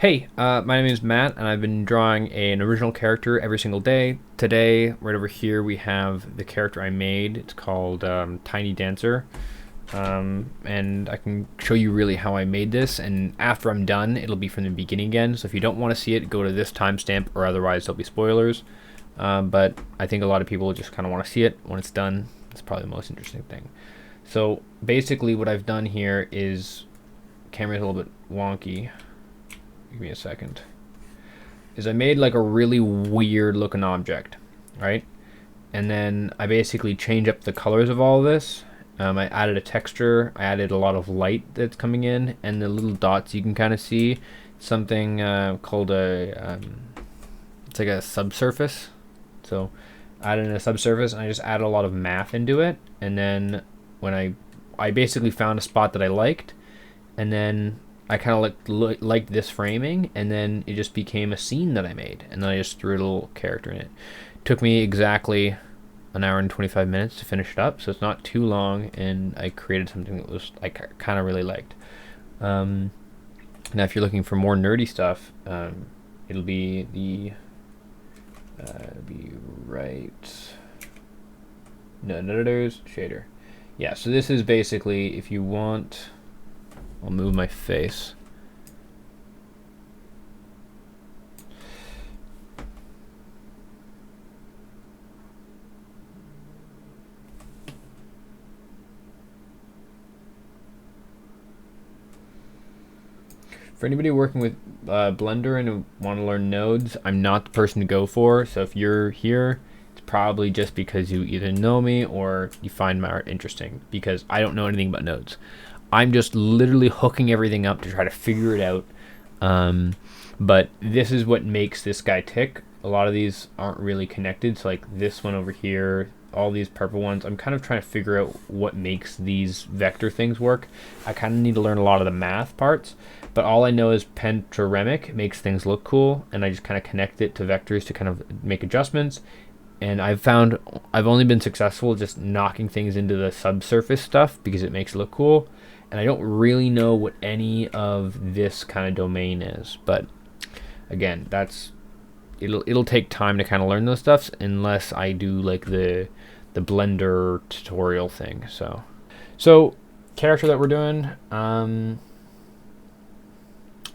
Hey, my name is Matt, and I've been drawing an original character every single day. Today, right over here, we have the character I made. It's called Tiny Dancer, and I can show you really how I made this. And after I'm done, it'll be from the beginning again. So if you don't want to see it, go to this timestamp, or otherwise there'll be spoilers. But I think a lot of people just kind of want to see it when it's done. It's probably the most interesting thing. So basically, what I've done here is camera's a little bit wonky. Give me a second. Is I made like a really weird looking object, right? And then I basically change up the colors of all of this. I added a texture. I added a lot of light that's coming in, and the little dots you can kind of see. Something called it's like a subsurface. So I added a subsurface, and I just added a lot of math into it. And then when I basically found a spot that I liked, and then I kind of liked this framing, and then it just became a scene that I made, and then I just threw a little character in it. Took me exactly an hour and 25 minutes to finish it up, so it's not too long, and I created something that was I kind of really liked. Now, if you're looking for more nerdy stuff, it'll be the editors shader. Yeah, so this is basically if you want. I'll move my face. For anybody working with Blender and want to learn nodes, I'm not the person to go for. So if you're here, it's probably just because you either know me or you find my art interesting, because I don't know anything about nodes. I'm just literally hooking everything up to try to figure it out. But this is what makes this guy tick. A lot of these aren't really connected. So like this one over here, all these purple ones, I'm kind of trying to figure out what makes these vector things work. I kind of need to learn a lot of the math parts, but all I know is pentaremic makes things look cool, and I just kind of connect it to vectors to kind of make adjustments. And I've found I've only been successful just knocking things into the subsurface stuff because it makes it look cool. And I don't really know what any of this kind of domain is, but again, it'll take time to kind of learn those stuffs unless I do like the Blender tutorial thing. So character that we're doing, I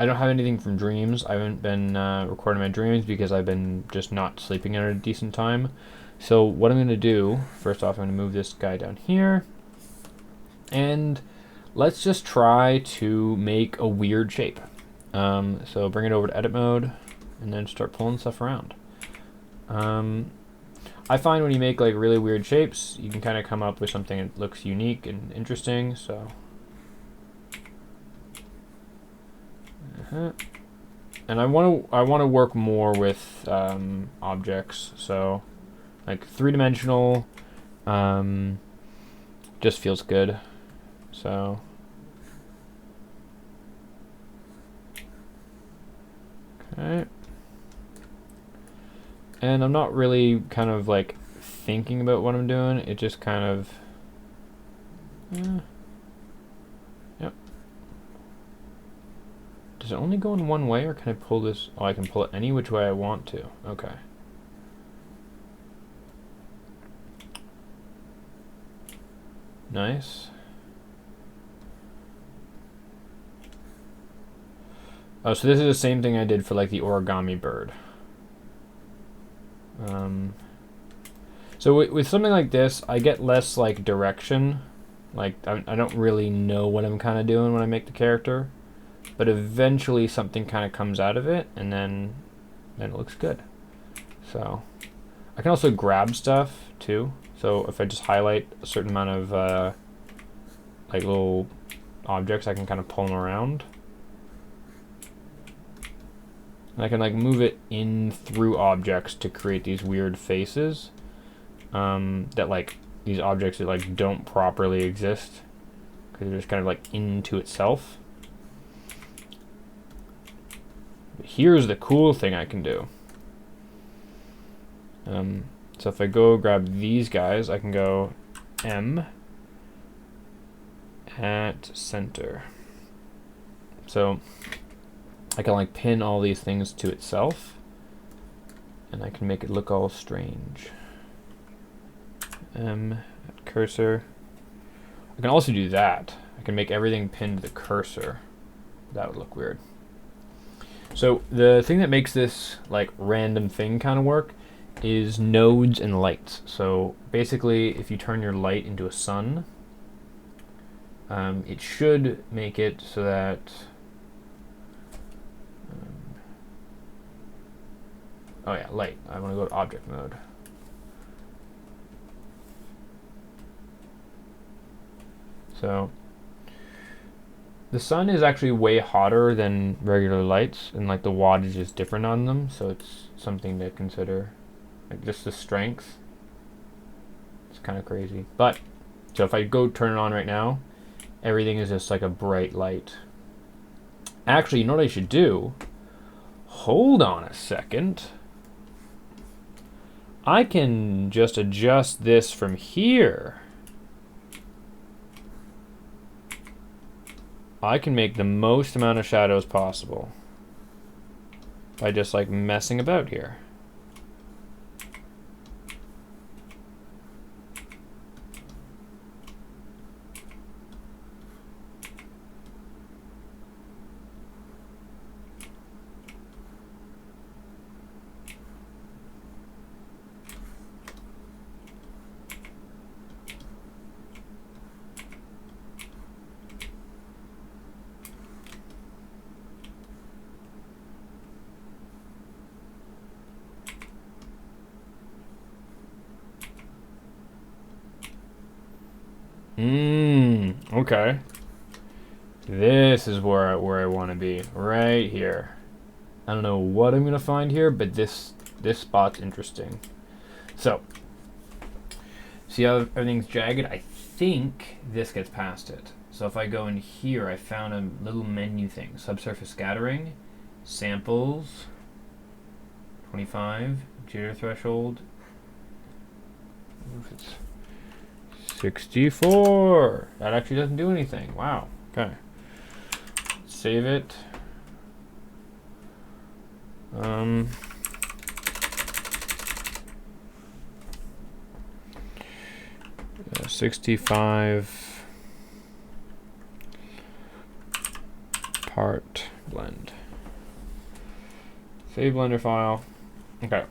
don't have anything from dreams. I haven't been recording my dreams because I've been just not sleeping at a decent time. So what I'm going to do, first off, I'm going to move this guy down here, and let's just try to make a weird shape. So bring it over to edit mode, and then start pulling stuff around. I find when you make like really weird shapes, you can kind of come up with something that looks unique and interesting. So, and I want to work more with objects. So, like 3-dimensional, just feels good. So. Okay. And I'm not really kind of like thinking about what I'm doing. It just kind of, yep. Does it only go in one way, or can I pull this? Oh, I can pull it any which way I want to. Okay. Nice. Oh, so this is the same thing I did for like the origami bird. So with something like this, I get less like direction. Like I don't really know what I'm kind of doing when I make the character, but eventually something kind of comes out of it, and then it looks good. So I can also grab stuff too. So if I just highlight a certain amount of like little objects, I can kind of pull them around. And I can like move it in through objects to create these weird faces that like these objects that like don't properly exist because they're just kind of like into itself. But here's the cool thing I can do. So if I go grab these guys, I can go M at center. So I can like pin all these things to itself, and I can make it look all strange. Cursor. I can also do that. I can make everything pinned to the cursor. That would look weird. So the thing that makes this like random thing kind of work is nodes and lights. So basically, if you turn your light into a sun, it should make it so that oh yeah, light. I want to go to object mode. So the sun is actually way hotter than regular lights, and like the wattage is different on them, so it's something to consider. Like just the strength, it's kind of crazy. But so if I go turn it on right now, everything is just like a bright light. Actually, you know what I should do? Hold on a second. I can just adjust this from here. I can make the most amount of shadows possible by just like messing about here. Okay. This is where I want to be, right here. I don't know what I'm gonna find here, but this spot's interesting. So, see how everything's jagged? I think this gets past it. So if I go in here, I found a little menu thing: subsurface scattering, samples, 25, jitter threshold. 64. That actually doesn't do anything. Wow. Okay. Save it. 65 part blend. Save blender file. Okay.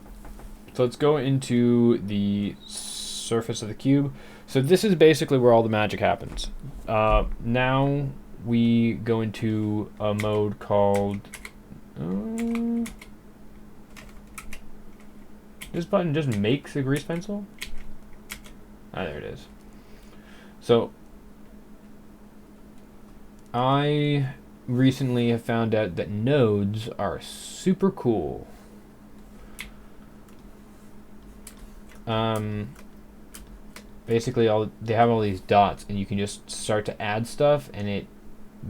So let's go into the surface of the cube. So this is basically where all the magic happens. Now we go into a mode called this button just makes a grease pencil. Ah, there it is. So I recently have found out that nodes are super cool. Basically they have all these dots, and you can just start to add stuff, and you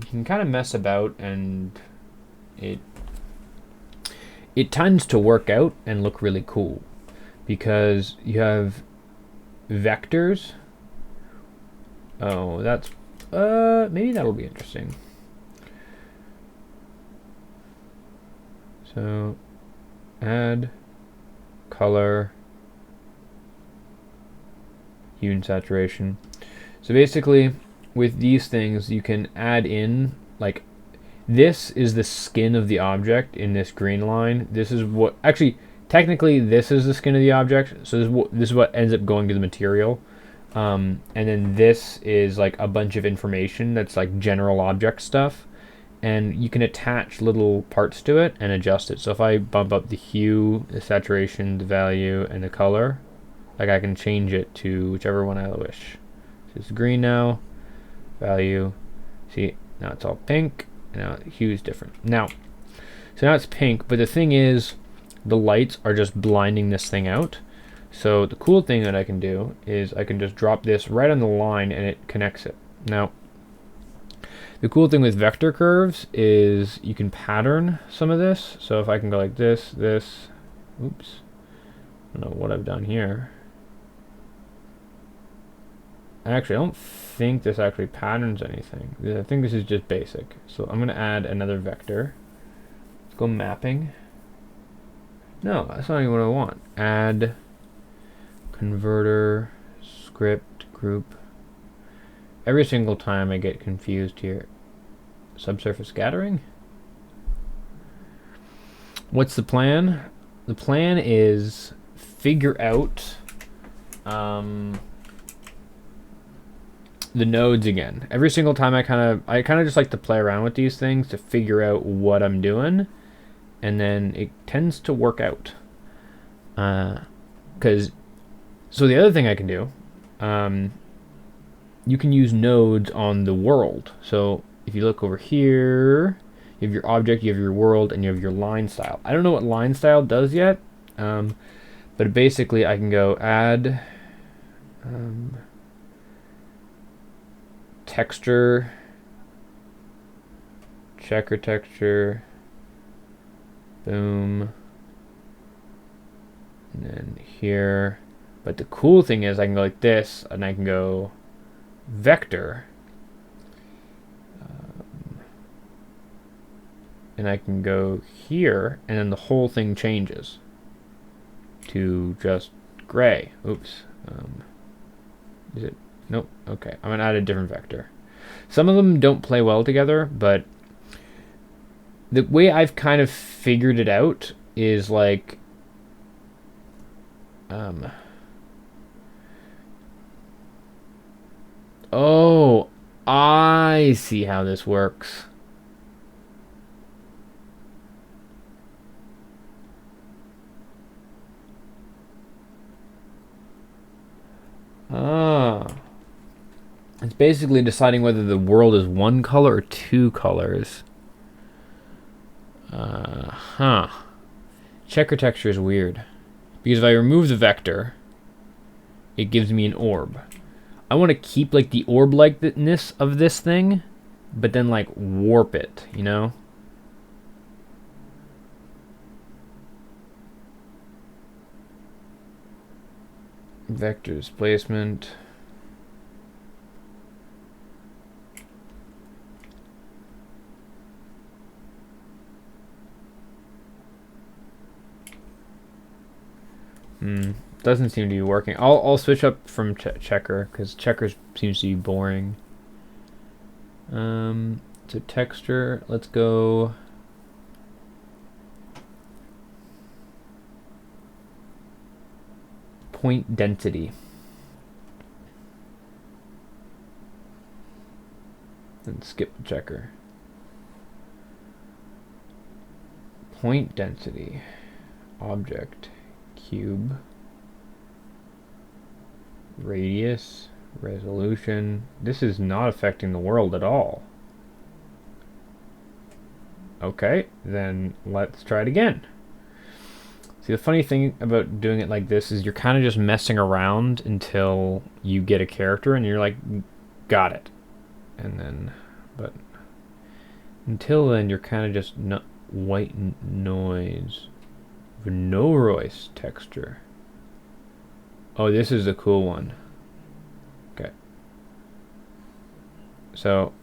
can kind of mess about, and it tends to work out and look really cool because you have vectors. Oh, that's maybe that'll be interesting. So add color, hue and saturation. So basically with these things you can add in, like, this is the skin of the object in this green line. This is what, actually technically this is the skin of the object, so this is what ends up going to the material. And then this is like a bunch of information that's like general object stuff, and you can attach little parts to it and adjust it. So if I bump up the hue, the saturation, the value, and the color, like I can change it to whichever one I wish. So it's green now, value, see, now it's all pink, and now the hue is different. Now, so now it's pink, but the thing is, the lights are just blinding this thing out. So the cool thing that I can do is I can just drop this right on the line and it connects it. Now, the cool thing with vector curves is you can pattern some of this. So if I can go like this, oops, I don't know what I've done here. Actually, I don't think this actually patterns anything. I think this is just basic. So I'm going to add another vector. Go mapping. No, that's not even what I want. Add converter, script, group. Every single time I get confused here. Subsurface scattering? What's the plan? The plan is figure out the nodes again. Every single time I kind of just like to play around with these things to figure out what I'm doing, and then it tends to work out. So the other thing I can do, you can use nodes on the world. So if you look over here, you have your object, you have your world, and you have your line style. I don't know what line style does yet, but basically I can go add texture, checker texture, boom, and then here. But the cool thing is I can go like this, and I can go vector, and I can go here, and then the whole thing changes to just gray. Oops. Is it? Nope. Okay. I'm going to add a different vector. Some of them don't play well together, but the way I've kind of figured it out is like oh, I see how this works. Ah. It's basically deciding whether the world is one color or two colors. Checker texture is weird. Because if I remove the vector, it gives me an orb. I want to keep like the orb-likeness of this thing, but then like warp it, you know? Vector displacement. Doesn't seem to be working. I'll switch up from checker because checker seems to be boring. To texture, let's go. Point density. And skip the checker. Point density. Object. Cube. Radius. Resolution. This is not affecting the world at all. Okay, then let's try it again. See, the funny thing about doing it like this is you're kind of just messing around until you get a character and you're like, got it. And then, but until then, you're kind of just white noise. Venorois texture. Oh, this is a cool one. Okay. So,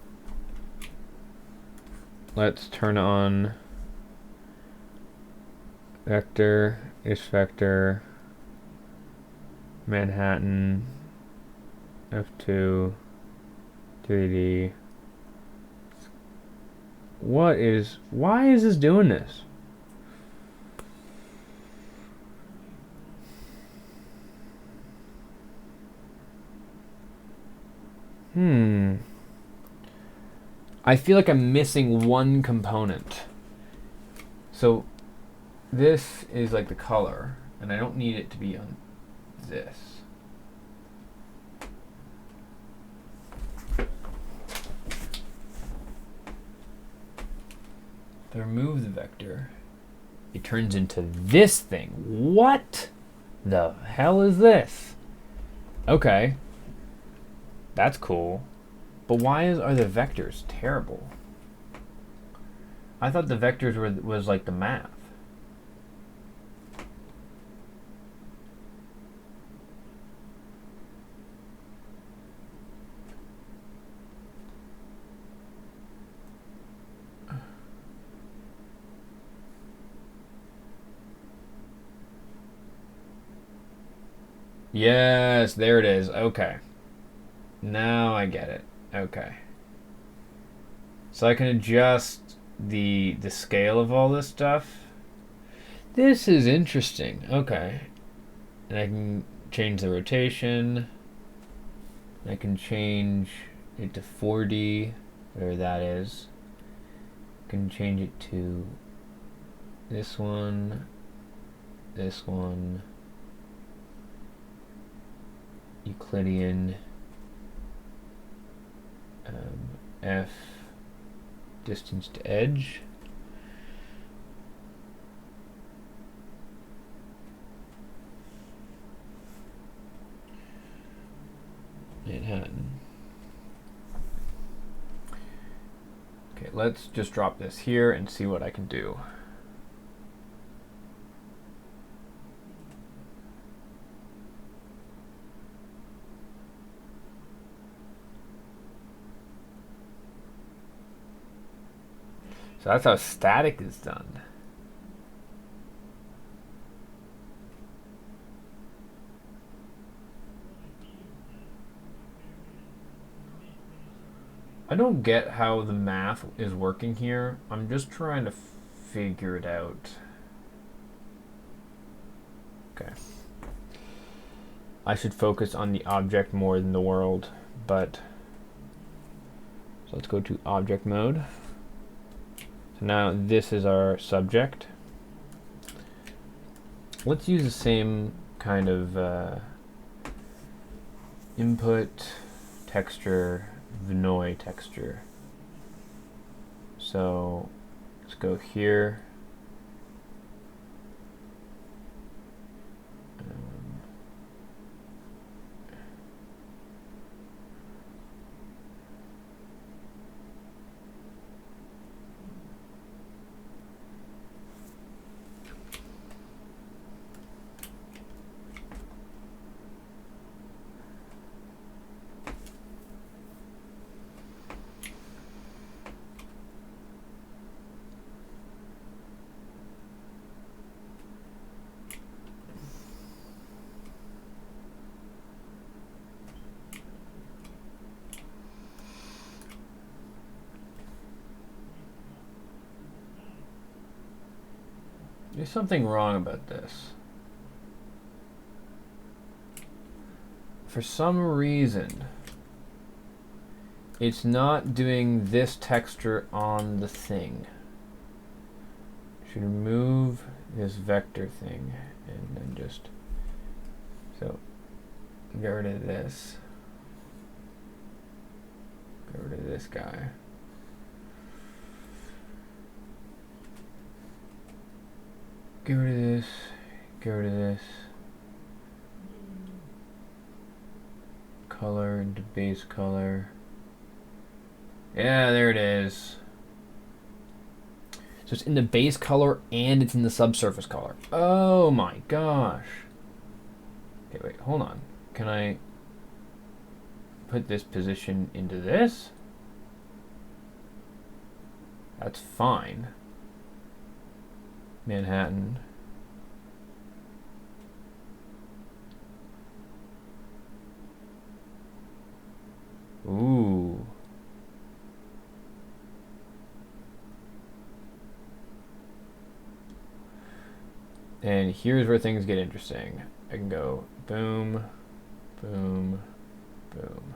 let's turn on vector, vector, Manhattan, F2, 3D. Why is this doing this? I feel like I'm missing one component. So this is like the color, and I don't need it to be on this. If I remove the vector, it turns into this thing. What the hell is this? Okay. That's cool. But why are the vectors terrible? I thought the vectors was like the math. Yes, there it is. Okay. Now I get it. Okay. So I can adjust the scale of all this stuff. This is interesting. Okay. And I can change the rotation. I can change it to 4D, whatever that is. I can change it to this one, Euclidean, F, distance to edge. Manhattan. Okay, let's just drop this here and see what I can do. So that's how static is done. I don't get how the math is working here. I'm just trying to figure it out. Okay. I should focus on the object more than the world, but so let's go to object mode. So now this is our subject. Let's use the same kind of input texture, Vinoy texture. So let's go here. There's something wrong about this. For some reason, it's not doing this texture on the thing. Should remove this vector thing and then just, so get rid of this. Get rid of this guy. Get rid of this, get rid of this. Color into base color. Yeah, there it is. So it's in the base color and it's in the subsurface color. Oh my gosh. Okay, wait, hold on. Can I put this position into this? That's fine. Manhattan. Ooh. And here's where things get interesting. I can go boom, boom, boom.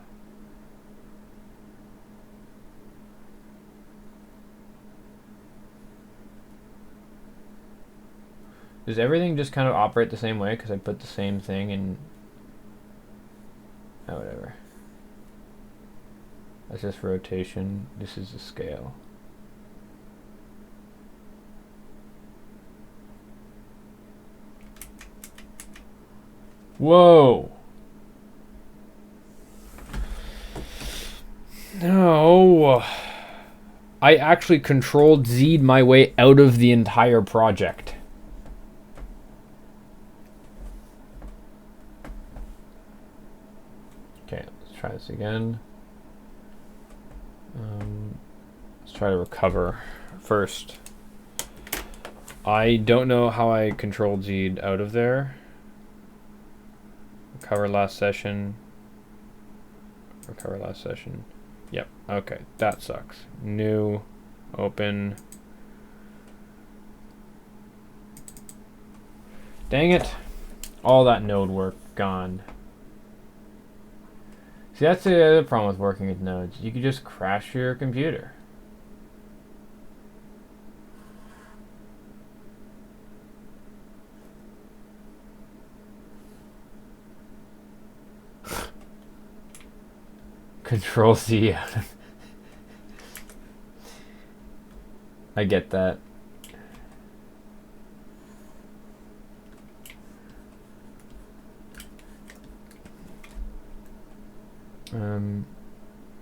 Does everything just kind of operate the same way because I put the same thing in? Oh, whatever. That's just rotation. This is the scale. Whoa. No. I actually controlled Z'd my way out of the entire project. Okay, let's try this again. Let's try to recover first. I don't know how I controlled Z'd out of there. Recover last session. Recover last session. Yep, okay, that sucks. New, open. Dang it. All that node work gone. See, that's the other problem with working with nodes. You could just crash your computer. Control C. I get that.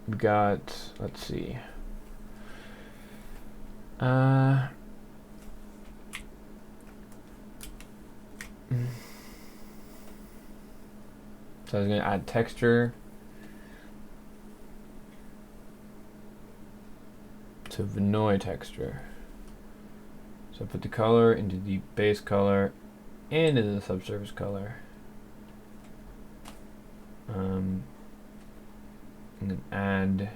We got, let's see. So I was gonna add texture to Vinoy texture. So put the color into the base color and into the subsurface color. And then add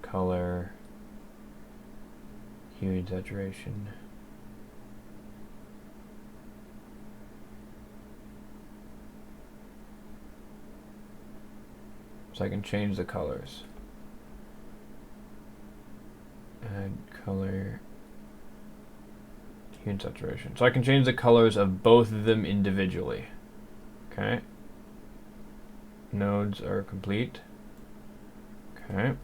color, hue and saturation. So I can change the colors. Add color, hue and saturation. So I can change the colors of both of them individually. Okay. Nodes are complete. Okay.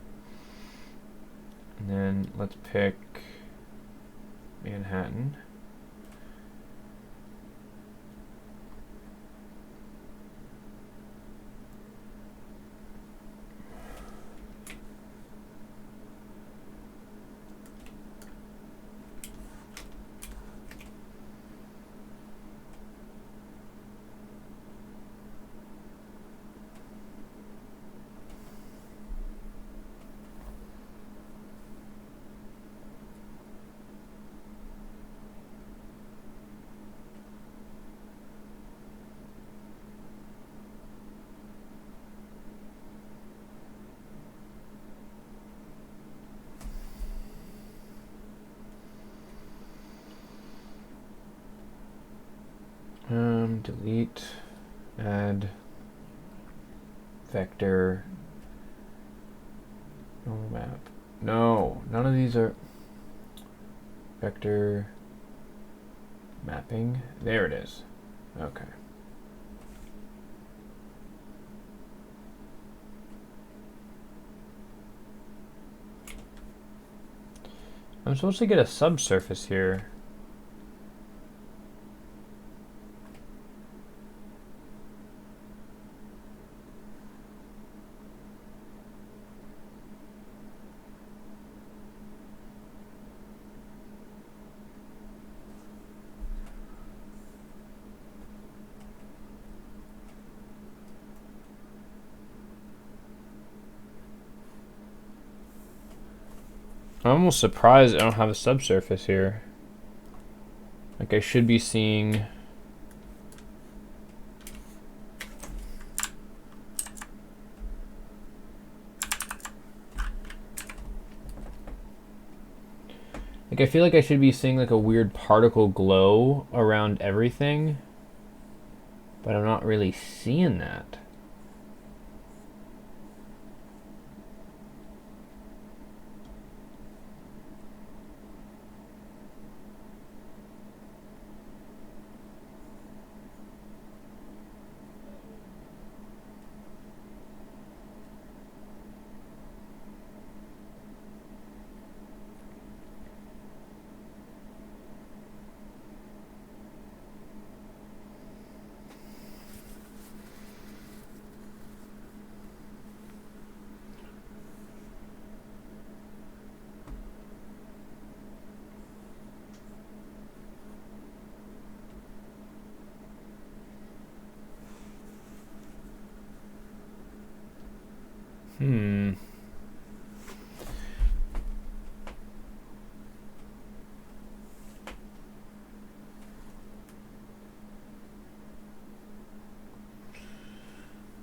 And then let's pick Manhattan. Delete, add, vector, normal map. No, none of these are vector mapping. There it is. Okay. I'm supposed to get a subsurface here. I'm almost surprised I don't have a subsurface here. Like I should be seeing. Like I feel like I should be seeing like a weird particle glow around everything, but I'm not really seeing that.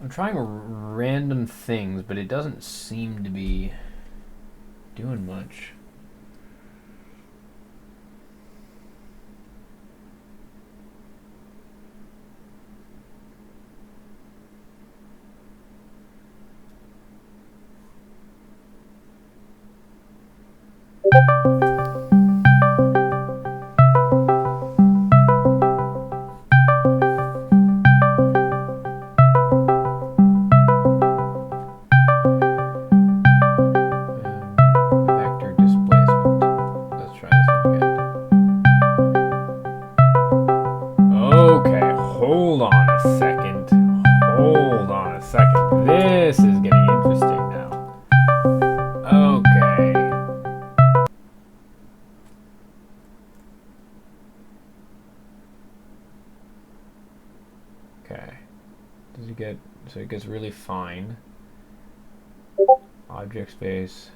I'm trying random things, but it doesn't seem to be doing much. Vector displacement. Let's try this one again. Okay, hold on a second. Hold on a second. This is getting interesting now. Okay. Okay. Does it get, so it gets really fine. Object space.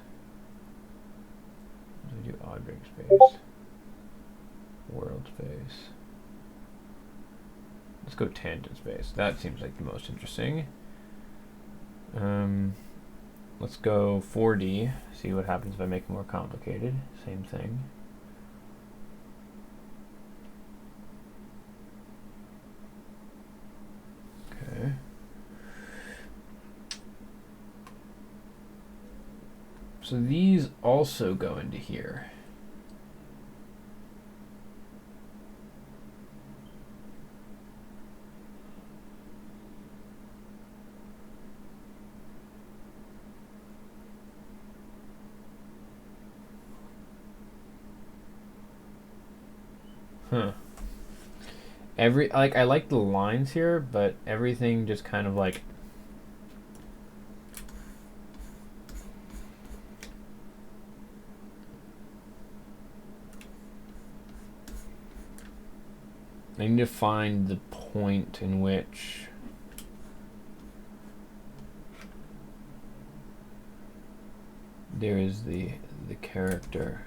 What do we do? Object space. World space. Let's go tangent space. That seems like the most interesting. Let's go 4D. See what happens if I make it more complicated. Same thing. Okay. So these also go into here. Huh. I like the lines here, but everything just kind of like I need to find the point in which there is the character.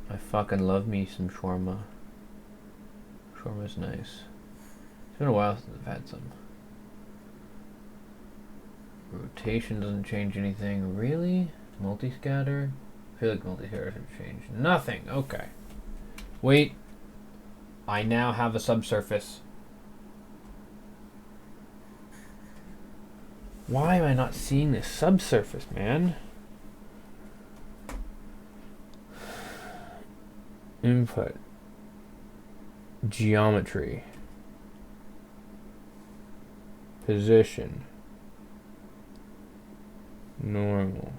I fucking love me some shawarma. Shawarma's nice. It's been a while since I've had some. Rotation doesn't change anything. Really? Multi-scatter? I feel like multi-scatter should change nothing. Okay. Wait. I now have a subsurface. Why am I not seeing this subsurface, man? Input. Geometry. Position. Normal.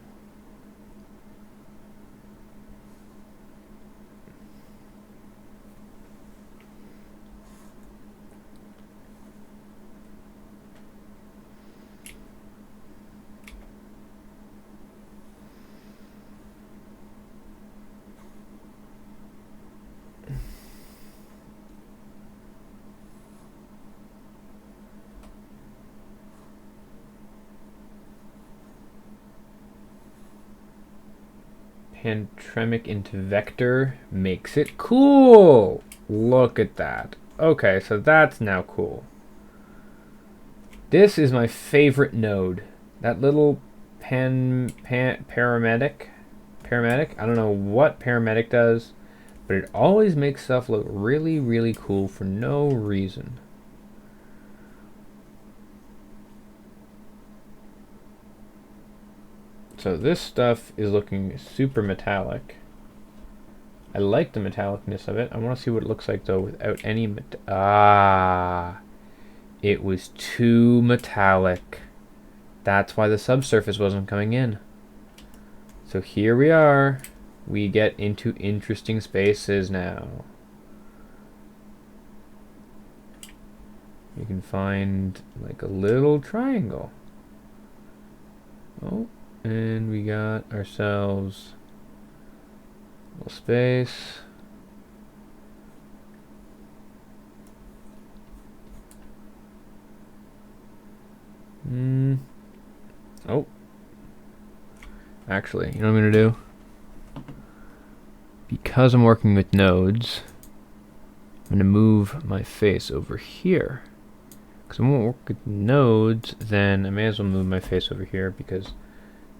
Pantremic into vector makes it cool. Look at that. Okay, so that's now cool. This is my favorite node. That little paramedic. I don't know what paramedic does, But it always makes stuff look really, really cool for no reason. So this stuff is looking super metallic. I like the metallicness of it. I want to see what it looks like though without any it was too metallic. That's why the subsurface wasn't coming in. So here we are. We get into interesting spaces now. You can find like a little triangle. Oh, and we got ourselves a little space. Oh. Actually, you know what I'm going to do? Because I'm working with nodes, I'm going to move my face over here. Because I won't work with nodes, then I may as well move my face over here because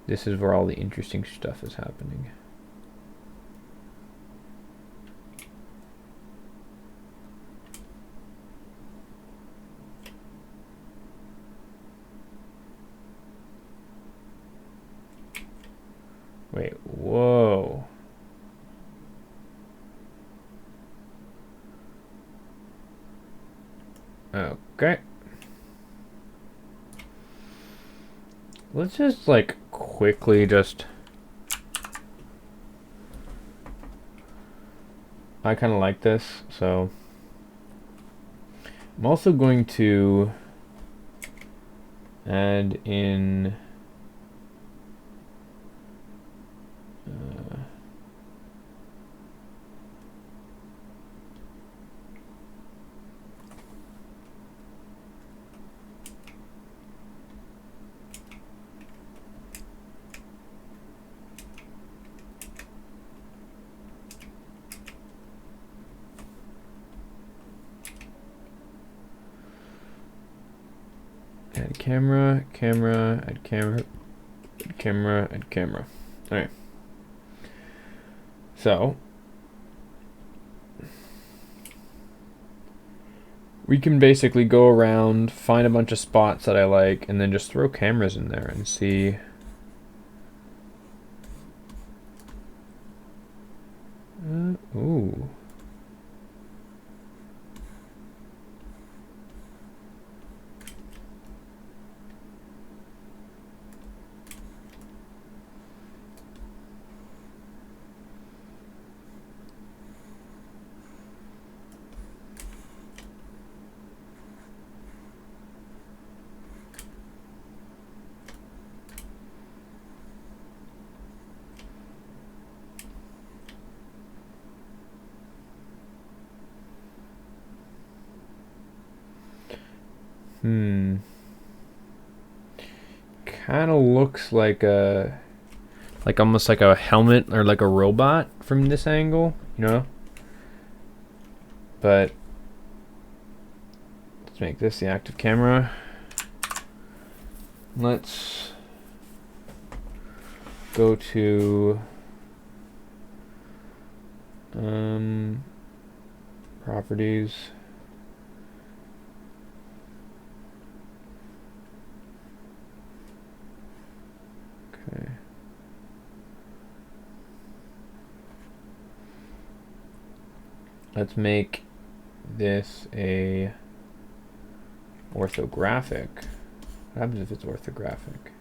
this is where all the interesting stuff is happening. Wait, whoa. Okay. Let's just like quickly just... I kind of like this, so I'm also going to add in add camera, camera, add camera, add camera, add camera. Alright. So we can basically go around, find a bunch of spots that I like, and then just throw cameras in there and see. Ooh. Kind of looks like a, like almost like a helmet or like a robot from this angle, you know? But let's make this the active camera. Let's go to properties. Okay. Let's make this a orthographic. What happens if it's orthographic?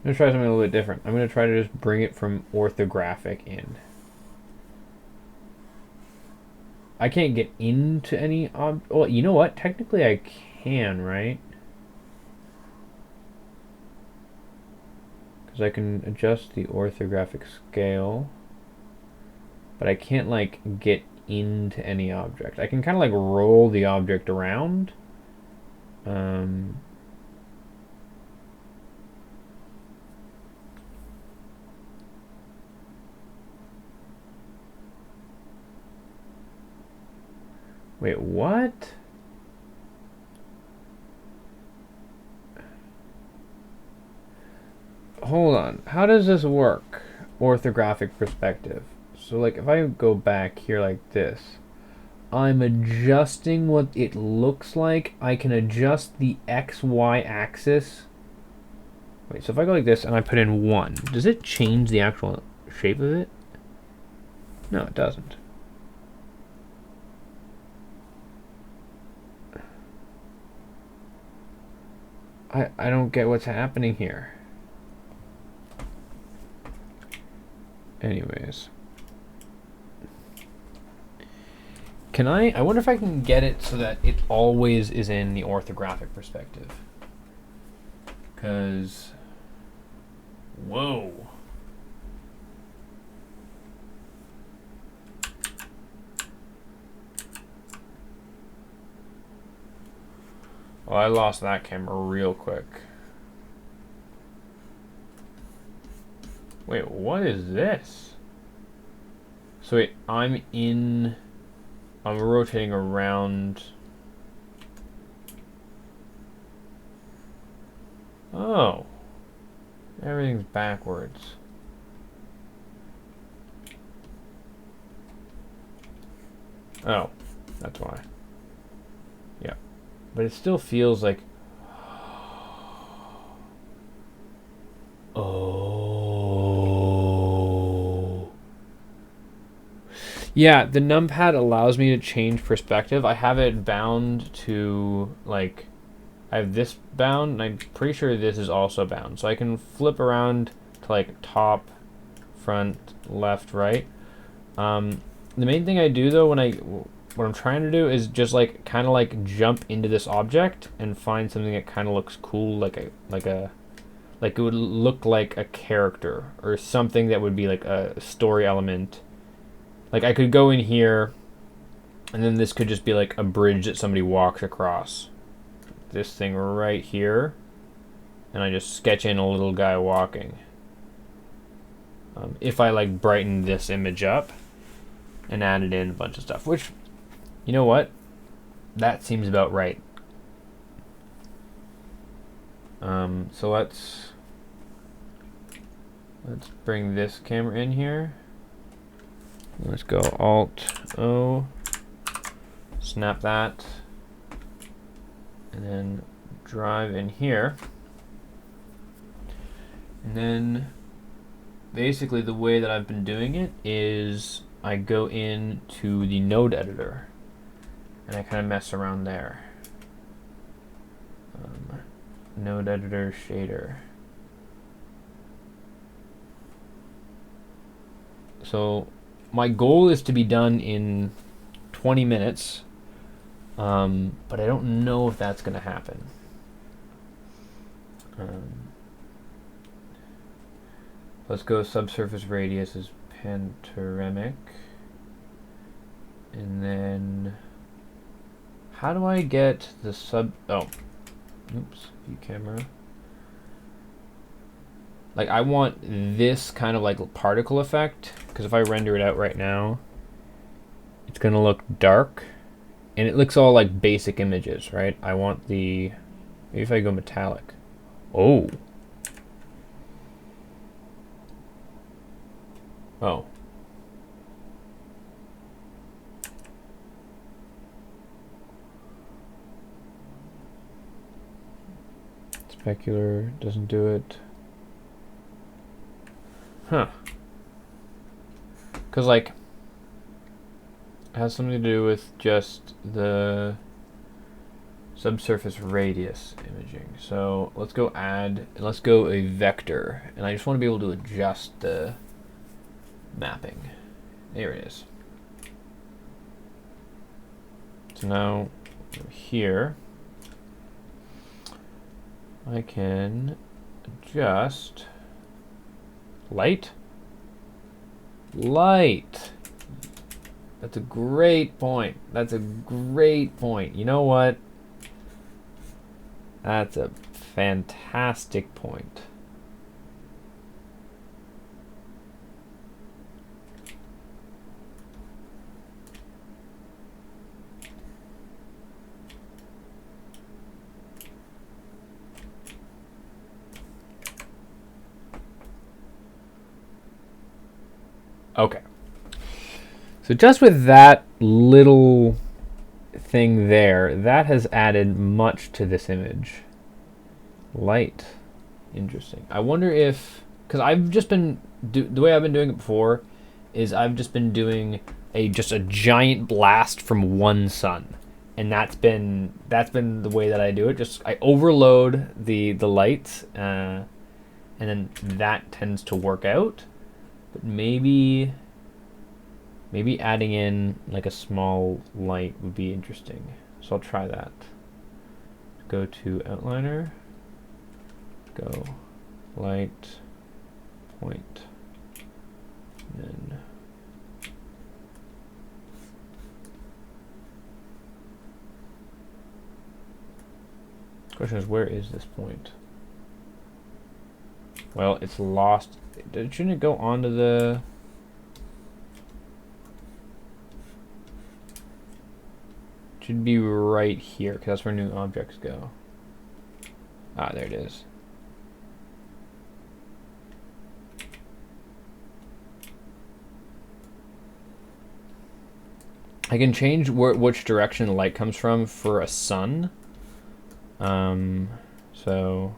I'm going to try something a little bit different. I'm going to try to just bring it from orthographic in. I can't get into any well, you know what? Technically I can, right? because I can adjust the orthographic scale, but I can't like get into any object. I can kind of like roll the object around. Wait, what? Hold on. How does this work? Orthographic perspective. So like if I go back here like this, I'm adjusting what it looks like. I can adjust the XY axis. Wait, so if I go like this and I put in 1, does it change the actual shape of it? No, it doesn't. I don't get what's happening here. Anyways. Can I wonder if I can get it so that it always is in the orthographic perspective. Because, whoa. Well, I lost that camera real quick. Wait, what is this? So wait, I'm rotating around. Oh. Everything's backwards. Oh, that's why. Yeah. But it still feels like... Oh. Yeah, the numpad allows me to change perspective. I have it bound to, like... I have this bound, and I'm pretty sure this is also bound. So I can flip around to, like, top, front, left, right. The main thing I do, though, what I'm trying to do is just like kind of like jump into this object and find something that kind of looks cool, like it would look like a character or something that would be like a story element. Like I could go in here, and then this could just be like a bridge that somebody walks across. This thing right here, and I just sketch in a little guy walking. If I like brighten this image up and added in a bunch of stuff, which, you know what? That seems about right. So let's bring this camera in here. Let's go Alt-O, snap that, and then drive in here. And then basically the way that I've been doing it is I go into the node editor and I kind of mess around there. Node editor shader. So my goal is to be done in 20 minutes, but I don't know if that's going to happen. Let's go subsurface radius is panoramic. And then how do I get the oops, view camera. Like I want this kind of like particle effect, because if I render it out right now, it's gonna look dark, and it looks all like basic images, right? I want maybe if I go metallic. Oh. Oh. Specular doesn't do it. Huh. Because, like, it has something to do with just the subsurface radius imaging. So let's go let's go a vector. And I just want to be able to adjust the mapping. There it is. So now here, I can adjust Light? Light. That's a great point. That's a great point. You know what? That's a fantastic point. Okay. So just with that little thing there, that has added much to this image. Light. Interesting. I wonder if, because I've just been, the way I've been doing it before is I've just been doing just a giant blast from one sun. And that's been the way that I do it. Just I overload the lights, and then that tends to work out. But maybe adding in like a small light would be interesting. So I'll try that. Go to outliner, go light, point, and then question is, where is this point? Well, it's lost. Shouldn't it go onto the... Should be right here, because that's where new objects go. Ah, there it is. I can change which direction the light comes from for a sun. So...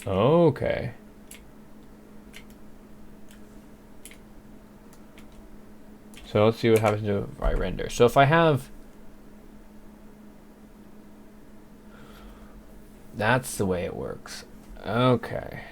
Okay. So let's see what happens if I render. So if I have... That's the way it works. Okay.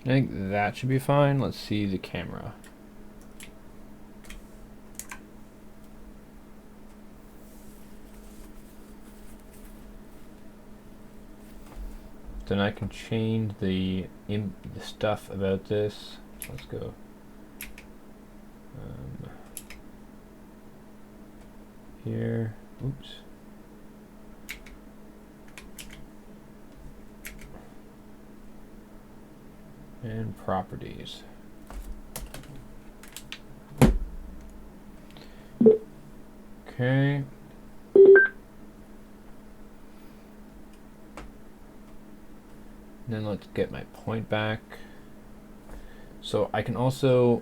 I think that should be fine. Let's see the camera. Then I can change the stuff about this. Let's go. Here. Oops. And properties. Okay. Then let's get my point back. So I can also,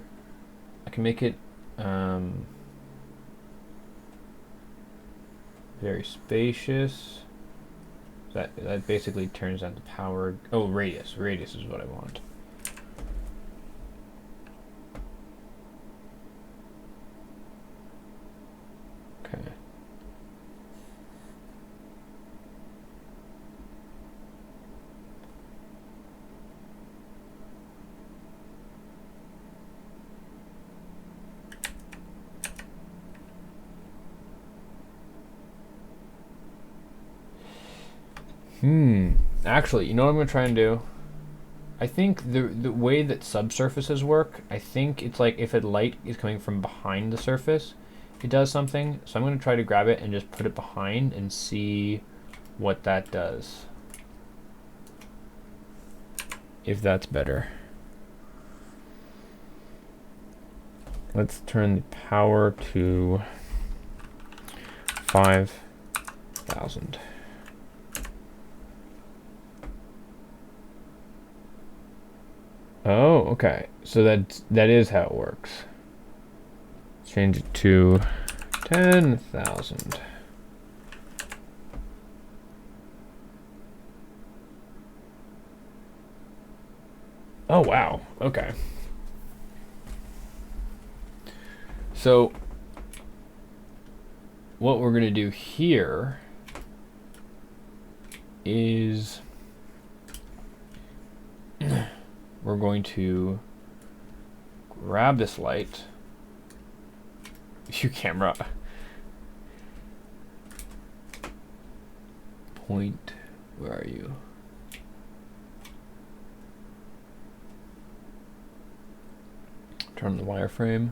I can make it very spacious. That basically turns down the power. Oh, radius. Radius is what I want. Okay. Actually, you know what I'm gonna try and do? I think the way that subsurfaces work, I think it's like if a light is coming from behind the surface, it does something. So I'm gonna try to grab it and just put it behind and see what that does. if that's better. Let's turn the power to 5,000. Oh, okay. So that is how it works. Change it to 10,000. Oh, wow. Okay. So what we're going to do here is we're going to grab this light. View camera. Point. Where are you? Turn on the wireframe.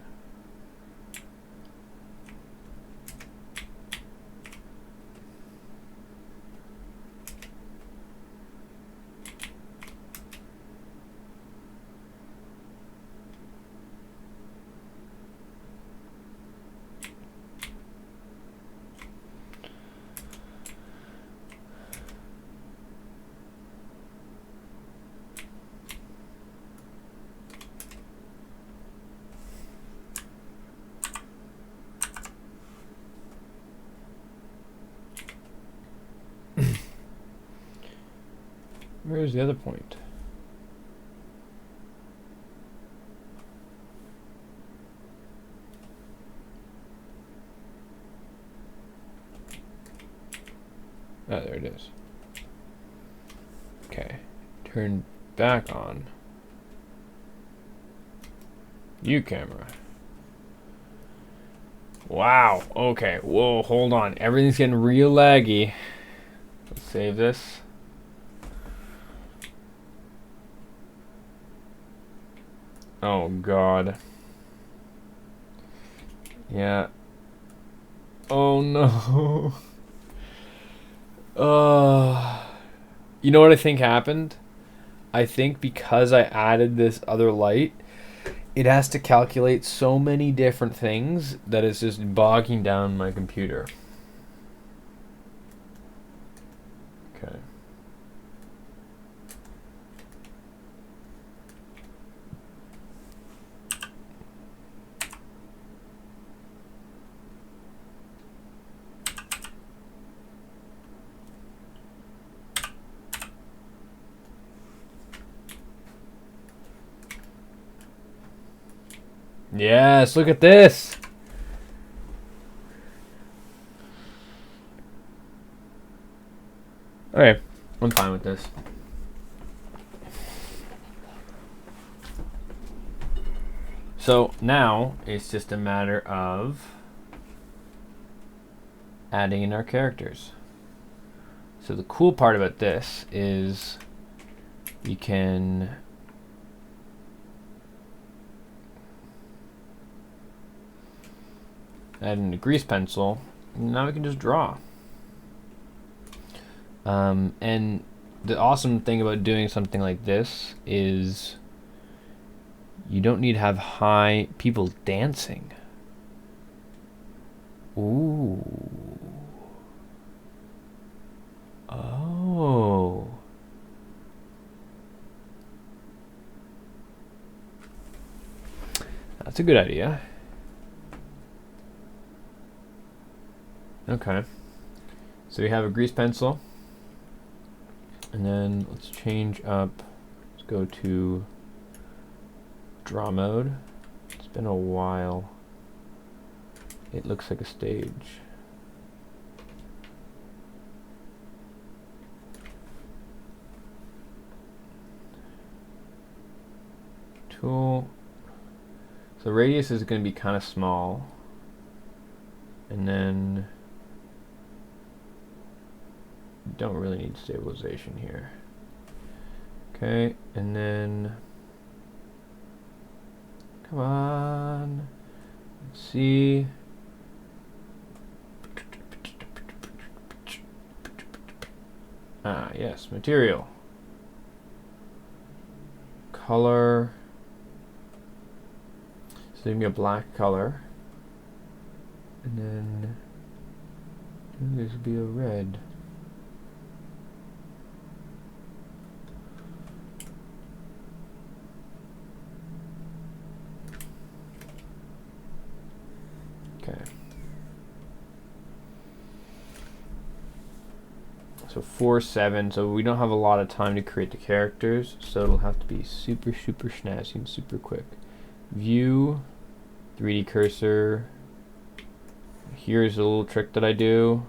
Where's the other point? Oh, there it is. Okay. Turn back on. View camera. Wow. Okay. Whoa, hold on. Everything's getting real laggy. Let's save this. Oh, God. Yeah. Oh, no. You know what I think happened? I think because I added this other light, it has to calculate so many different things that it's just bogging down my computer. Okay. Yes, look at this. Okay, I'm fine with this. So now it's just a matter of adding in our characters. So the cool part about this is you can add in a grease pencil, and now we can just draw. And the awesome thing about doing something like this is you don't need to have high people dancing. Ooh. Oh. That's a good idea. Okay. So we have a grease pencil. And then let's change up. Let's go to draw mode. It's been a while. It looks like a stage. Tool. So radius is going to be kind of small. And then don't really need stabilization here. Okay, and then come on. Let's see. Ah, yes, material. color. So give me a black color. And then this would be a red. Okay. So 4:7. So we don't have a lot of time to create the characters, so it'll have to be super snazzy and super quick. View, 3D cursor. Here's a little trick that I do.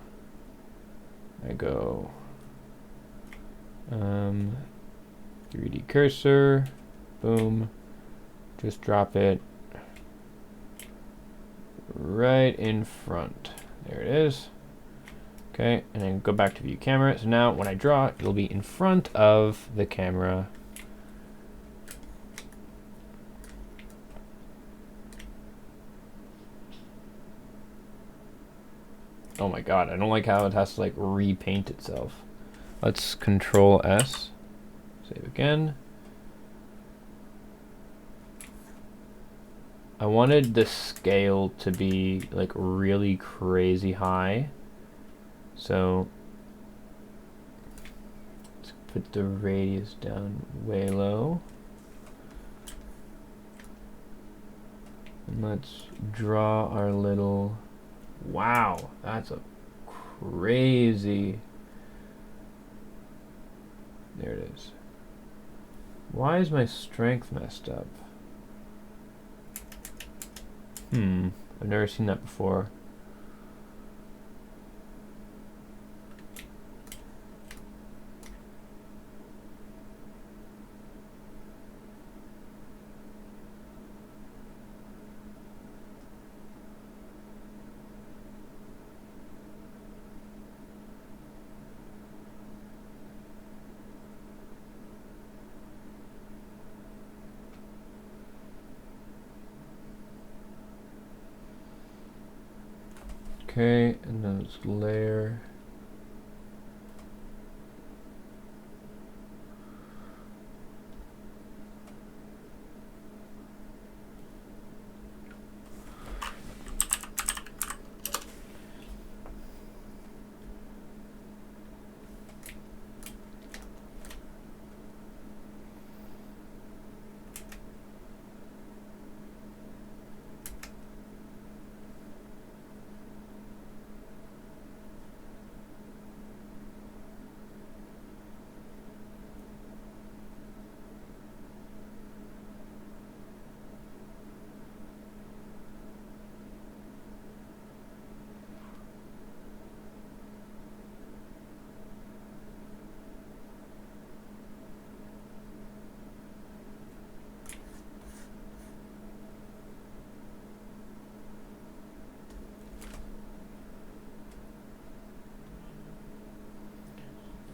I go 3D cursor, boom, just drop it right in front. There it is. Okay, and then go back to view camera. So now when I draw, it'll be in front of the camera. Oh my god, I don't like how it has to like repaint itself. Let's Control S, save again. I wanted the scale to be like really crazy high. So let's put the radius down way low. And let's draw our little, wow, that's a crazy, there it is. Why is my strength messed up? I've never seen that before. Okay, and then let's layer.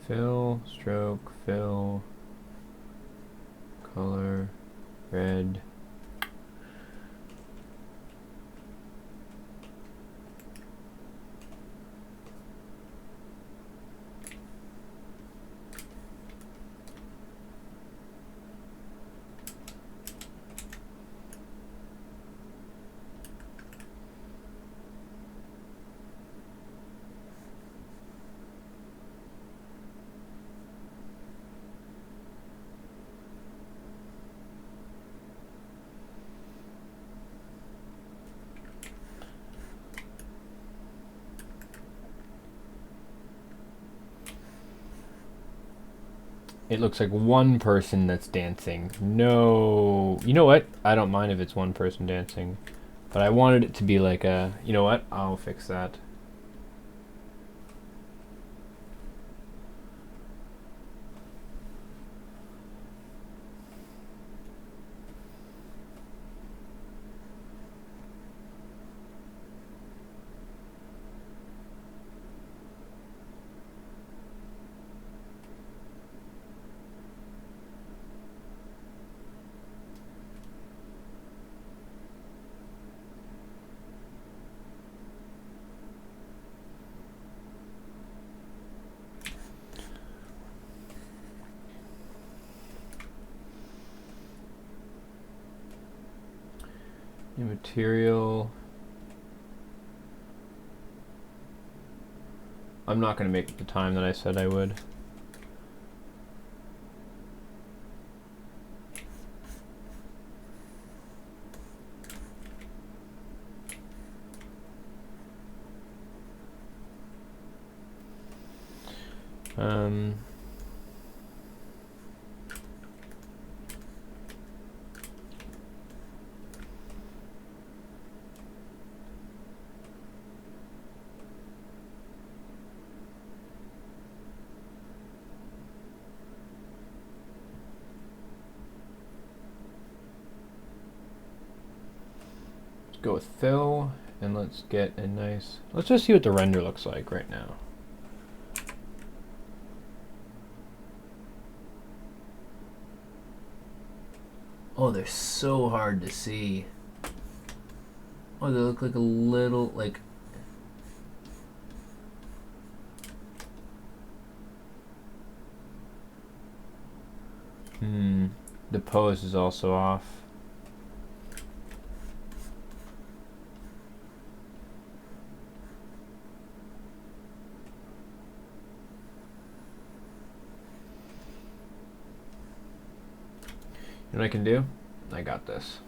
Fill, stroke, fill, color, red. It looks like one person that's dancing. No, you know what? I don't mind if it's one person dancing, but I wanted it to be like a, you know what? I'll fix that. Material. I'm not going to make it the time that I said I would. Go with fill, and let's get a nice, let's just see what the render looks like right now. Oh, they're so hard to see. Oh, they look like a little, like, the pose is also off. You know what I can do? I got this.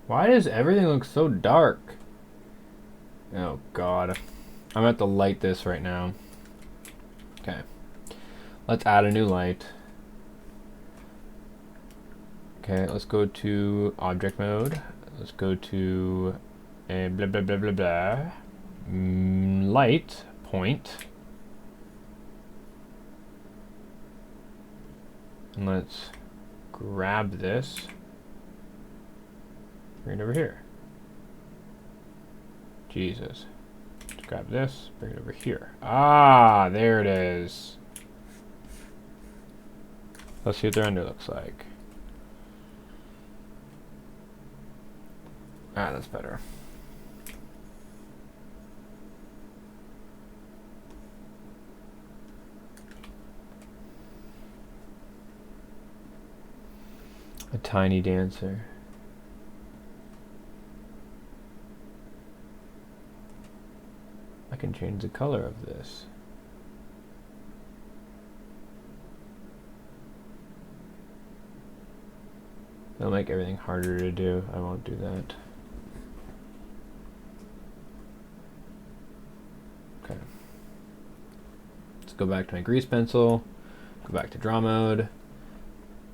Why does everything look so dark? Oh god. I'm gonna have to light this right now. Okay. Let's add a new light. Okay, let's go to object mode. Let's go to a blah blah blah blah blah. Light point. And let's grab this. Bring it over here. Jesus. Let's grab this, bring it over here. Ah, there it is. Let's see what the render looks like. Ah, that's better. A tiny dancer. I can change the color of this. That'll make everything harder to do. I won't do that. Okay. Let's go back to my grease pencil, go back to draw mode,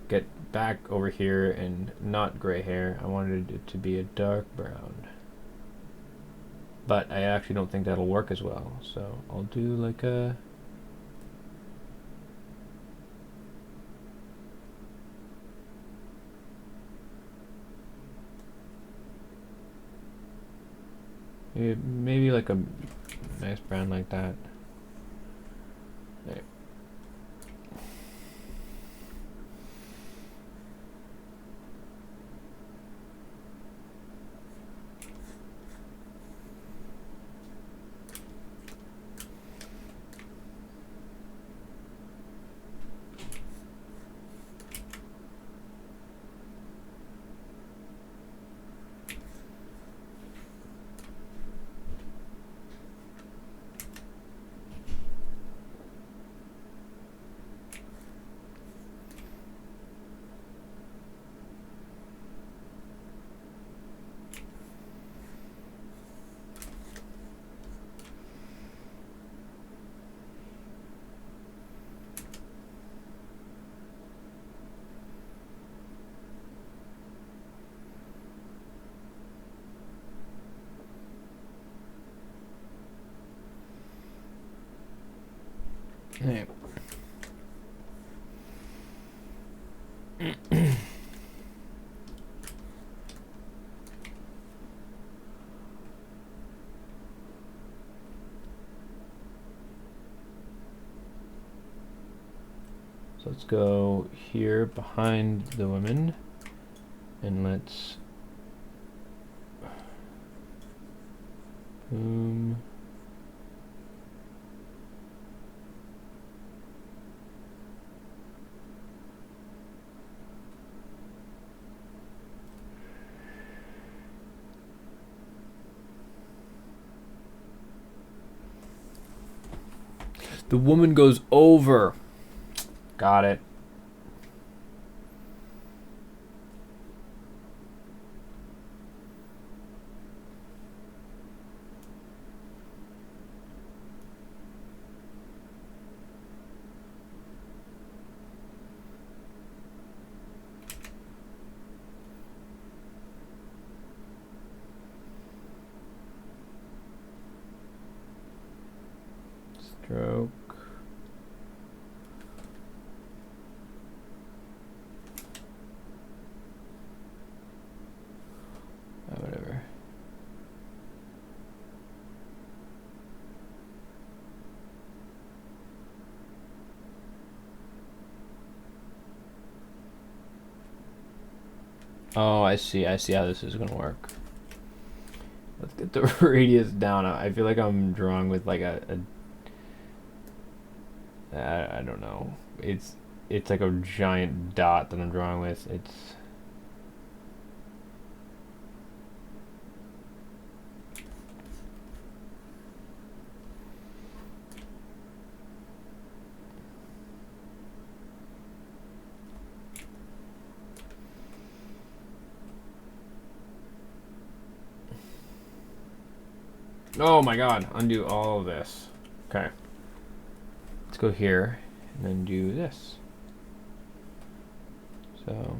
get back over here and not gray hair. I wanted it to be a dark brown. But I actually don't think that'll work as well. So I'll do like a... maybe like a nice brown like that. There. Okay. So let's go here behind the women, and let's boom. The woman goes over. Got it. Stroke. Whatever. Oh, I see how this is gonna work. Let's get the radius down. I feel like I'm drawing with like I don't know. It's like a giant dot that I'm drawing with. It's oh my god, undo all of this. Okay. Let's go here and then do this. So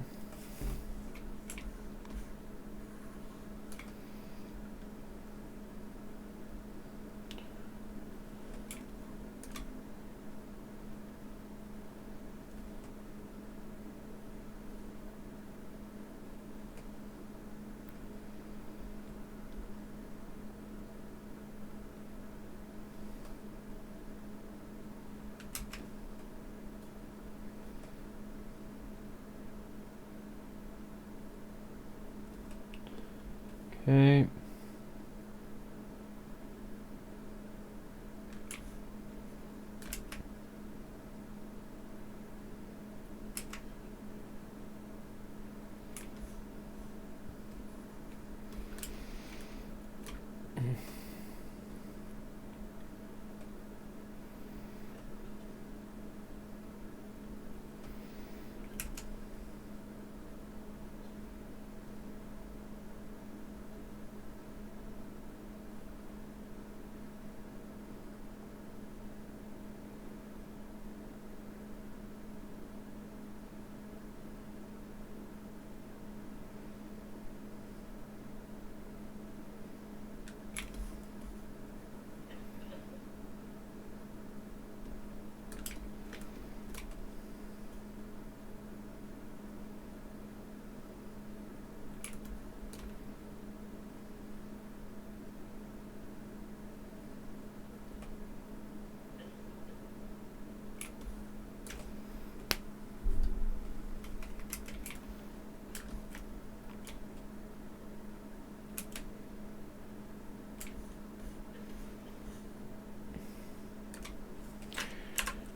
okay.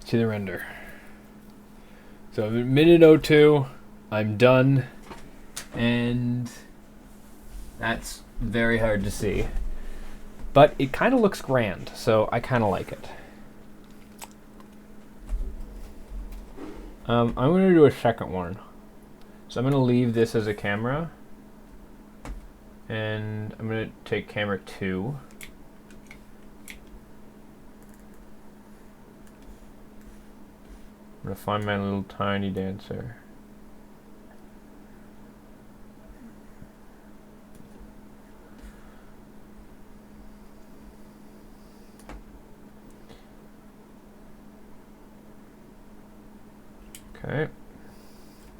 To the render. So minute 02, I'm done, and that's very hard to see. But it kind of looks grand, so I kind of like it. I'm going to do a second one. So I'm going to leave this as a camera, and I'm going to take camera 2. I'm gonna find my little tiny dancer. Okay.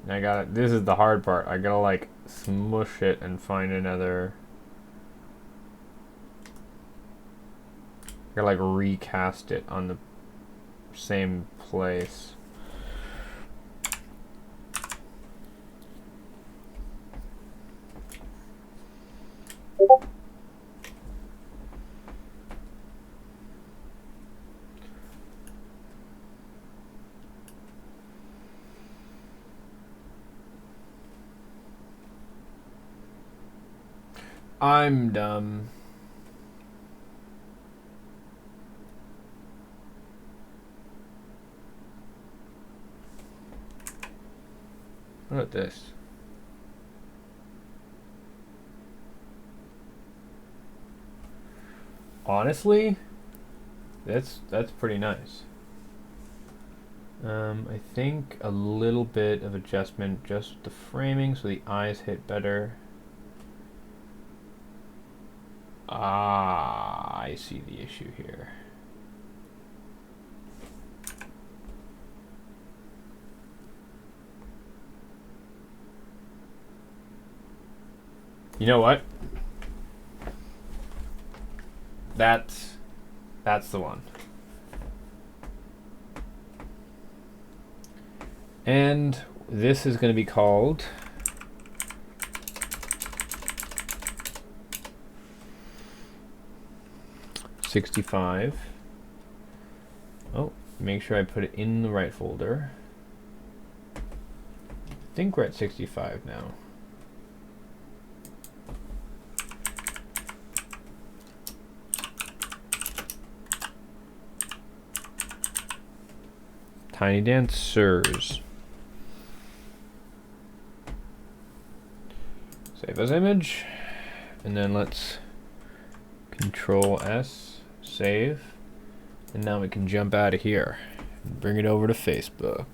I gotta, this is the hard part. I gotta like smush it and find another. I gotta like recast it on the same place. I'm dumb. What about this? Honestly, that's pretty nice. I think a little bit of adjustment just with the framing so the eyes hit better. Ah, I see the issue here. You know what? That's the one. And this is going to be called '65. Oh, make sure I put it in the right folder. I think we're at 65 now. Tiny Dancers. Save as image. And then let's Control S, save. And now we can jump out of here and bring it over to Facebook.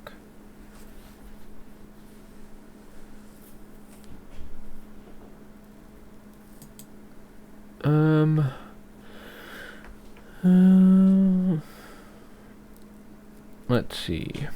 Let's see.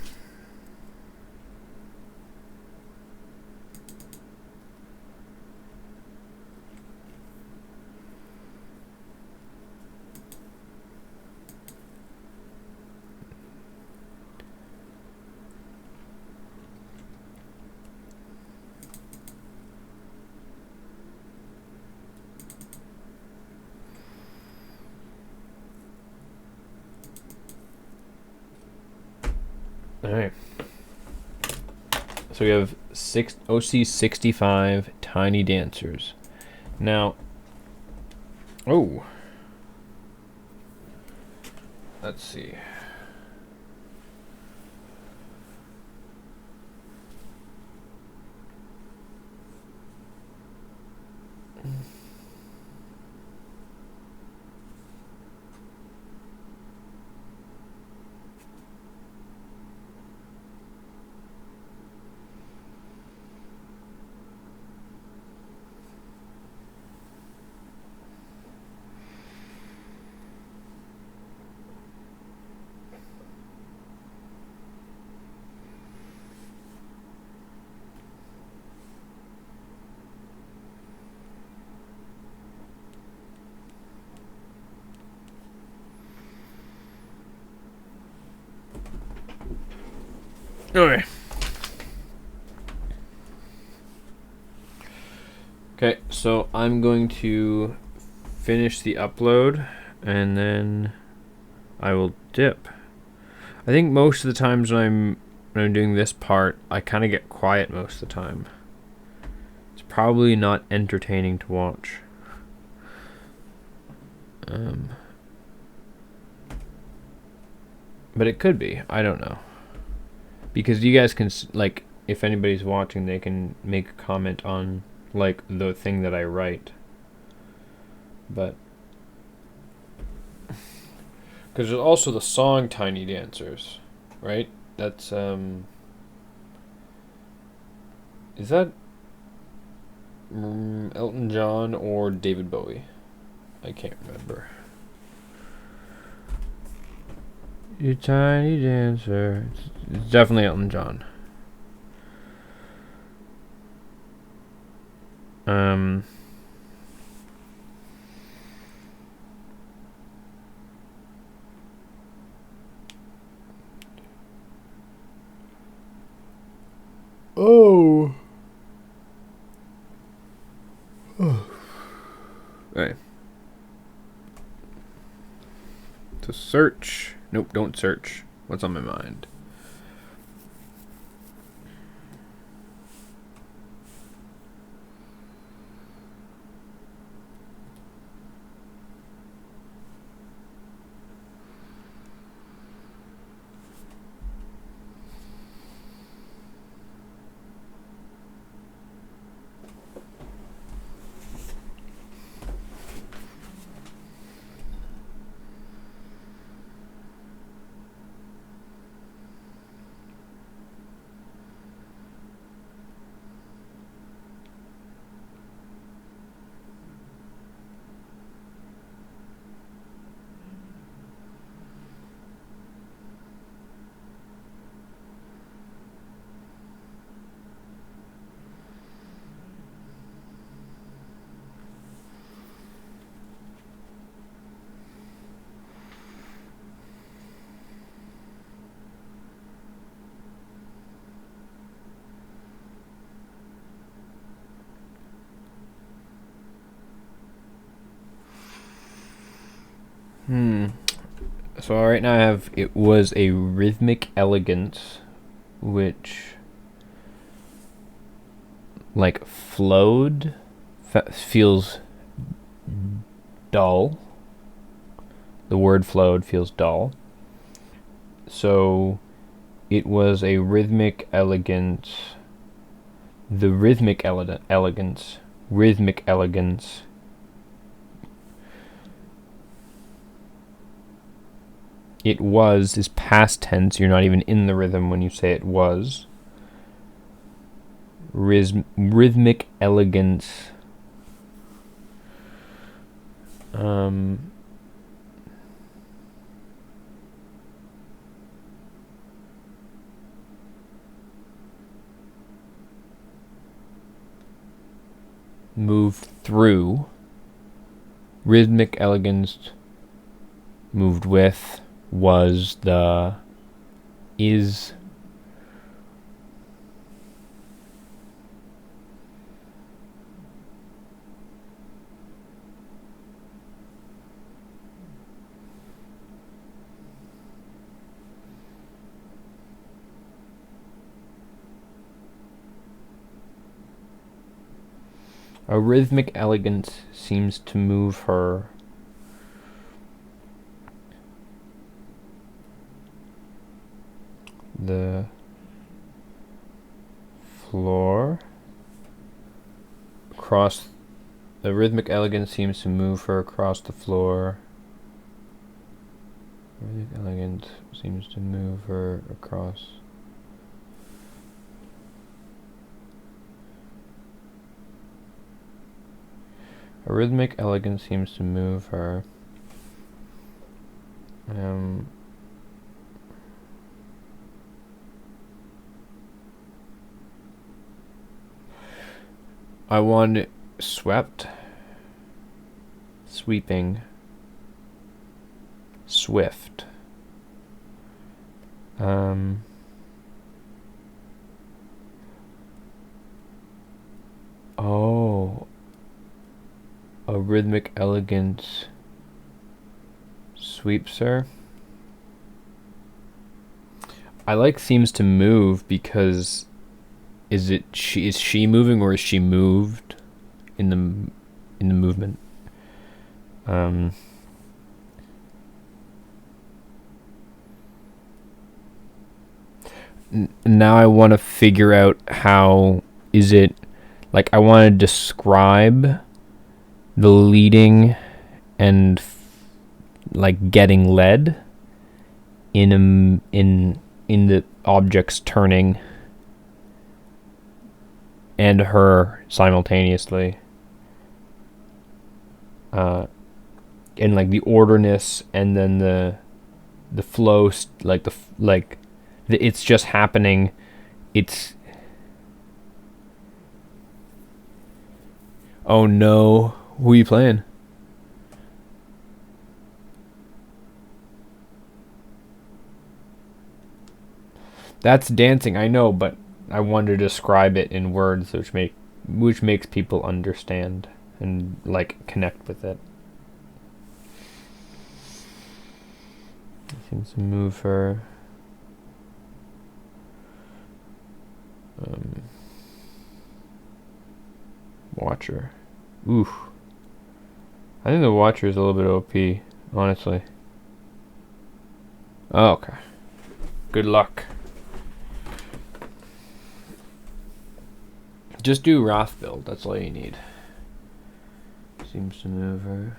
Alright. So we have OC 65 Tiny Dancers. Now, oh, let's see. Alright. Okay, so I'm going to finish the upload and then I will dip. I think most of the times when I'm doing this part, I kind of get quiet most of the time. It's probably not entertaining to watch. But it could be. I don't know. Because you guys can, like, if anybody's watching, they can make a comment on, like, the thing that I write. But because there's also the song Tiny Dancers, right? That's, is that Elton John or David Bowie? I can't remember. You tiny dancer. It's definitely Elton John. Um, oh. Right. To search. Nope, don't search. What's on my mind? So right now I have it was a rhythmic elegance, which like flowed, feels dull. The word flowed feels dull. So it was a rhythmic elegance. The rhythmic elegance. Rhythmic elegance. It was is past tense. You're not even in the rhythm when you say it was. Rhythmic elegance. Moved through. Rhythmic elegance moved with was the is a rhythmic elegance seems to move her. The floor across the rhythmic elegance seems to move her across the floor. Rhythmic elegance seems to move her across. A rhythmic elegance seems to move her. I want swept, sweeping, swift. Oh, a rhythmic elegance sweeps her. I like seems to move because is she moving or is she moved in the movement? Now I want to figure out how is it like I want to describe the leading and like getting led in the objects turning and her simultaneously, in like the orderness and then the flow, it's just happening. It's Oh no. Who are you playing? That's dancing, I know, but I want to describe it in words which makes people understand and like connect with it. Seems to move her. Watcher. Oof. I think the Watcher is a little bit OP, honestly. Oh, okay. Good luck. Just do Wrath build, that's all you need. Seems to move her.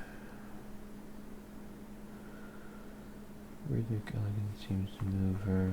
Riddick Elegant seems to move her.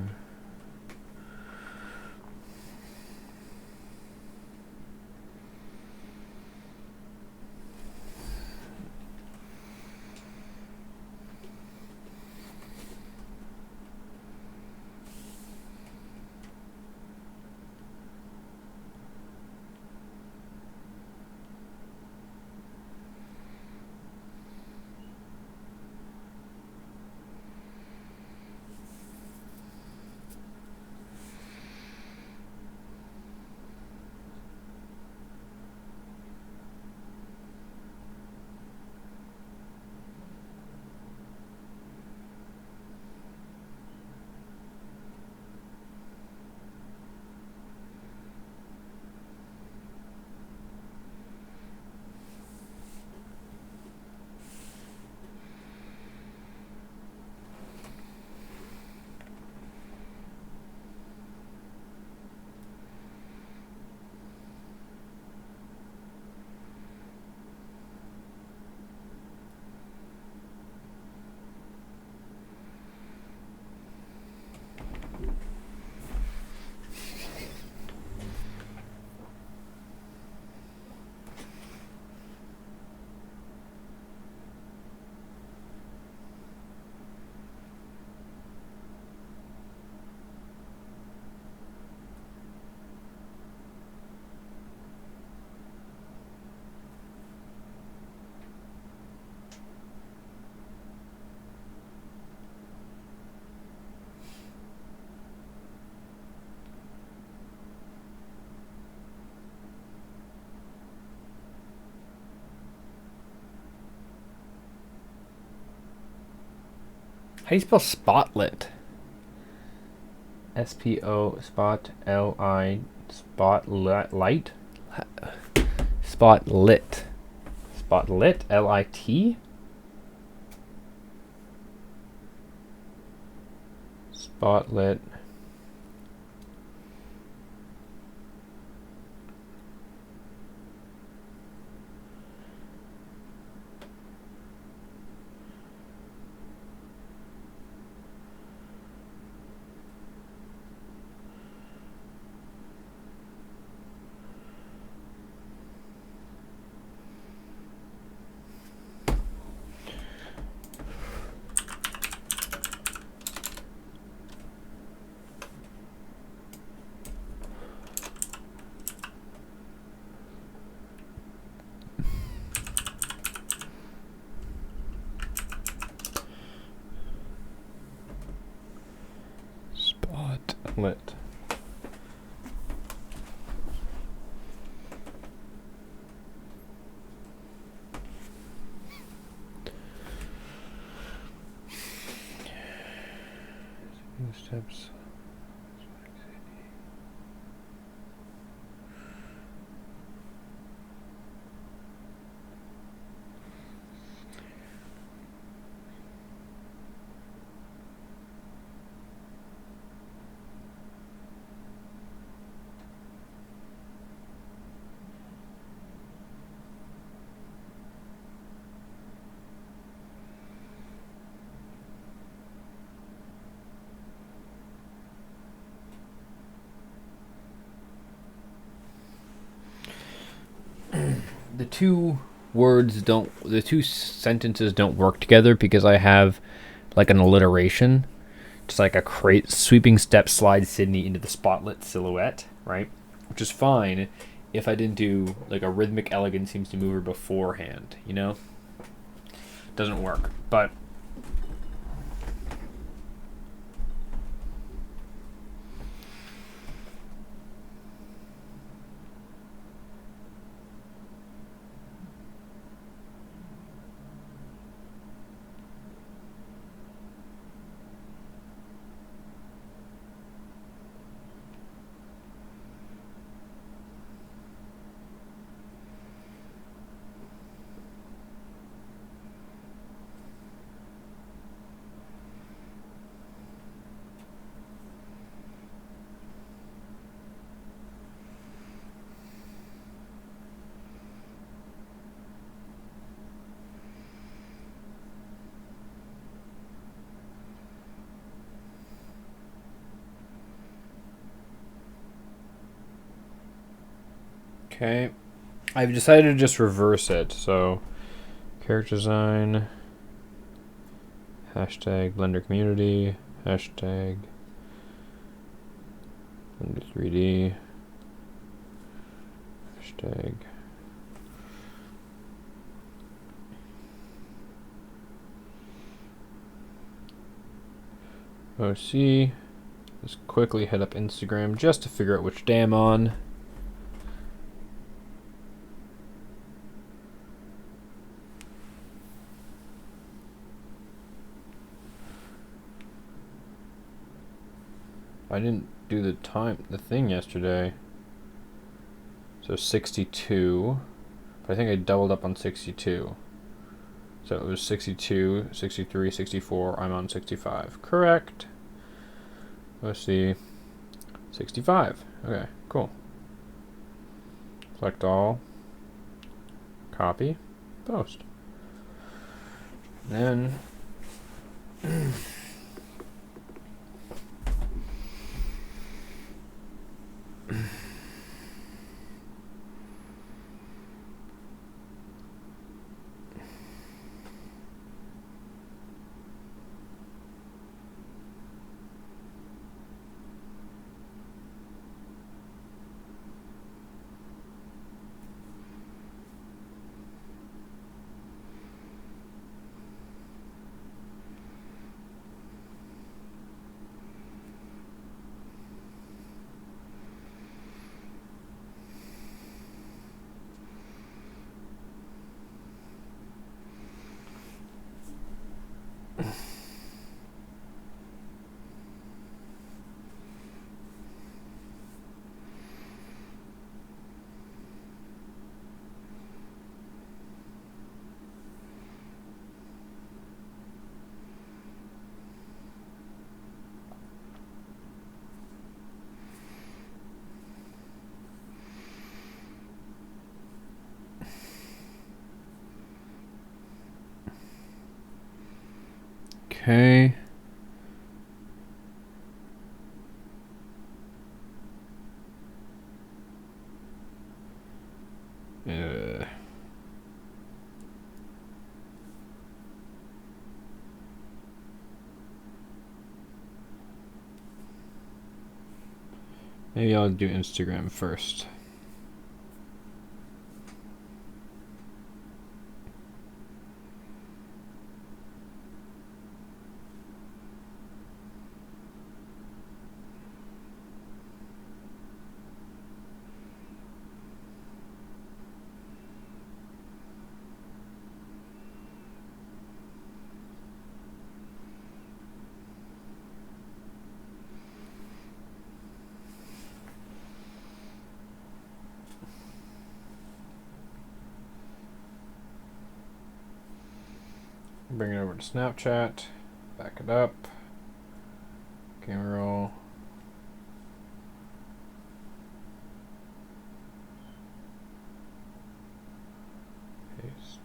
How do you spell spotlit? S-P-O spot L-I spotlight? Spotlit. Spotlit? L-I-T? Spotlit. Spotlit. Steps. The two sentences don't work together because I have like an alliteration, just like a sweeping step slides Sydney into the spotlit silhouette, right? Which is fine if I didn't do like a rhythmic elegant seems to mover beforehand, you know? Doesn't work. But okay. I've decided to just reverse it. So character design, hashtag Blender community, hashtag Blender 3D, hashtag OC. Let's quickly head up Instagram just to figure out which day I'm on. I didn't do the thing yesterday. So 62. But I think I doubled up on 62. So it was 62, 63, 64. I'm on 65. Correct. Let's see. 65. Okay, cool. Select all. Copy. Post. Then okay. Maybe I'll do Instagram first. Bring it over to Snapchat, back it up, camera roll. Paste.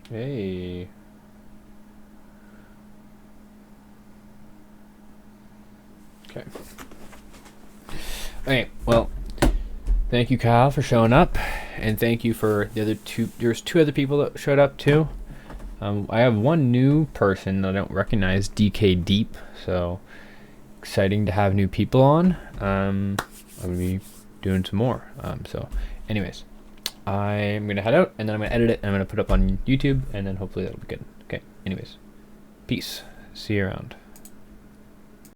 Hey. Okay. Okay, well, thank you, Kyle, for showing up, and thank you for the other two. There's two other people that showed up too. I have one new person that I don't recognize, DK Deep. So exciting to have new people on. I'm gonna be doing some more. So, anyways, I'm gonna head out, and then I'm gonna edit it, and I'm gonna put it up on YouTube, and then hopefully that'll be good. Okay. Anyways, peace. See you around.